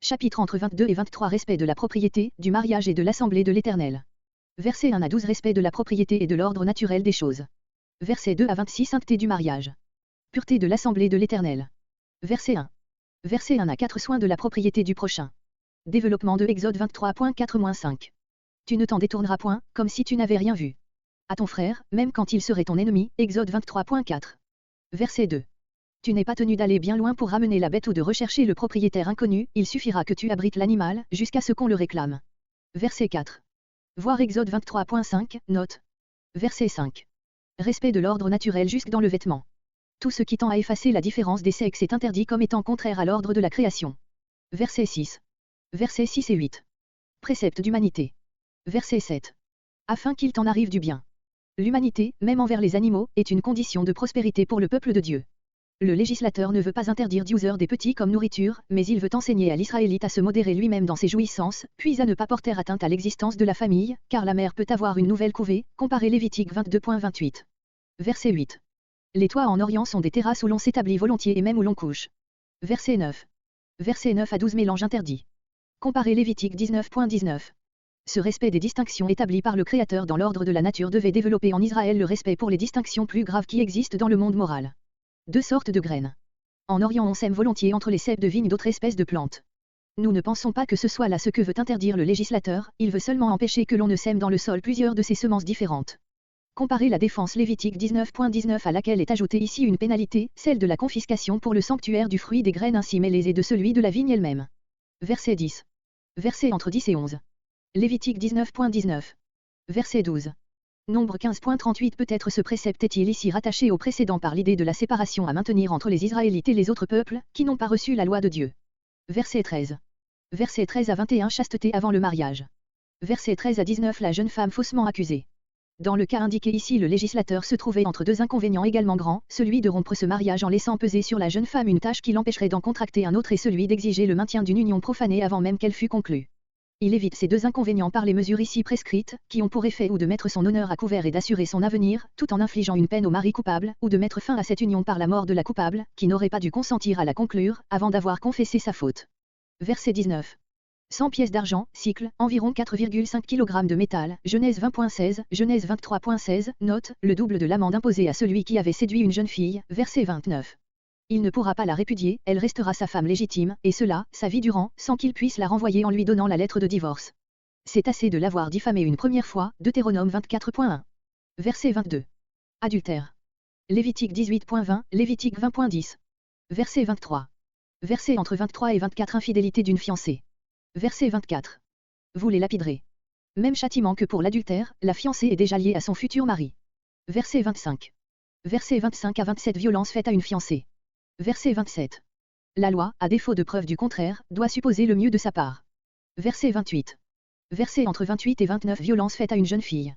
Chapitre entre 22 et 23 Respect de la propriété, du mariage et de l'assemblée de l'Éternel. Versets 1 à 12 Respect de la propriété et de l'ordre naturel des choses. Versets 2 à 26 Sainteté du mariage. Pureté de l'assemblée de l'Éternel. Verset 1. Verset 1 à 4 Soin de la propriété du prochain. Développement de Exode 23.4-5. Tu ne t'en détourneras point, comme si tu n'avais rien vu. À ton frère, même quand il serait ton ennemi, Exode 23.4. Verset 2. Tu n'es pas tenu d'aller bien loin pour ramener la bête ou de rechercher le propriétaire inconnu, il suffira que tu abrites l'animal, jusqu'à ce qu'on le réclame. Verset 4. Voir Exode 23.5, note. Verset 5. Respect de l'ordre naturel jusque dans le vêtement. Tout ce qui tend à effacer la différence des sexes est interdit comme étant contraire à l'ordre de la création. Verset 6. Versets 6 et 8. Précepte d'humanité. Verset 7. Afin qu'il t'en arrive du bien. L'humanité, même envers les animaux, est une condition de prospérité pour le peuple de Dieu. Le législateur ne veut pas interdire d'user des petits comme nourriture, mais il veut enseigner à l'Israélite à se modérer lui-même dans ses jouissances, puis à ne pas porter atteinte à l'existence de la famille, car la mère peut avoir une nouvelle couvée, comparez Lévitique 22.28. Verset 8. Les toits en Orient sont des terrasses où l'on s'établit volontiers et même où l'on couche. Verset 9. Verset 9 à 12 Mélange interdit. Comparez Lévitique 19.19. Ce respect des distinctions établies par le Créateur dans l'ordre de la nature devait développer en Israël le respect pour les distinctions plus graves qui existent dans le monde moral. Deux sortes de graines. En Orient on sème volontiers entre les cèpes de vigne d'autres espèces de plantes. Nous ne pensons pas que ce soit là ce que veut interdire le législateur, il veut seulement empêcher que l'on ne sème dans le sol plusieurs de ces semences différentes. Comparez la défense Lévitique 19.19 à laquelle est ajoutée ici une pénalité, celle de la confiscation pour le sanctuaire du fruit des graines ainsi mêlées et de celui de la vigne elle-même. Verset 10. Verset entre 10 et 11. Lévitique 19.19. Verset 12. Nombre 15.38 Peut-être ce précepte est-il ici rattaché au précédent par l'idée de la séparation à maintenir entre les Israélites et les autres peuples, qui n'ont pas reçu la loi de Dieu. Verset 13. Verset 13 à 21 Chasteté avant le mariage. Verset 13 à 19 La jeune femme faussement accusée. Dans le cas indiqué ici le législateur se trouvait entre deux inconvénients également grands, celui de rompre ce mariage en laissant peser sur la jeune femme une tâche qui l'empêcherait d'en contracter un autre et celui d'exiger le maintien d'une union profanée avant même qu'elle fût conclue. Il évite ces deux inconvénients par les mesures ici prescrites, qui ont pour effet ou de mettre son honneur à couvert et d'assurer son avenir, tout en infligeant une peine au mari coupable, ou de mettre fin à cette union par la mort de la coupable, qui n'aurait pas dû consentir à la conclure, avant d'avoir confessé sa faute. Verset 19. 100 pièces d'argent, cycle, environ 4,5 kg de métal, Genèse 20.16, Genèse 23.16, note, le double de l'amende imposée à celui qui avait séduit une jeune fille, verset 29. Il ne pourra pas la répudier, elle restera sa femme légitime, et cela, sa vie durant, sans qu'il puisse la renvoyer en lui donnant la lettre de divorce. C'est assez de l'avoir diffamée une première fois, Deutéronome 24.1. Verset 22. Adultère. Lévitique 18.20, Lévitique 20.10. Verset 23. Verset entre 23 et 24 Infidélité d'une fiancée. Verset 24. Vous les lapiderez. Même châtiment que pour l'adultère, la fiancée est déjà liée à son futur mari. Verset 25. Verset 25 à 27 Violence faite à une fiancée. Verset 27. La loi, à défaut de preuve du contraire, doit supposer le mieux de sa part. Verset 28. Verset entre 28 et 29 Violence faite à une jeune fille.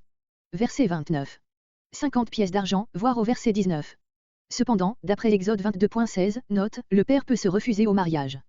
Verset 29. 50 pièces d'argent, voire au verset 19. Cependant, d'après Exode 22.16, note, le père peut se refuser au mariage.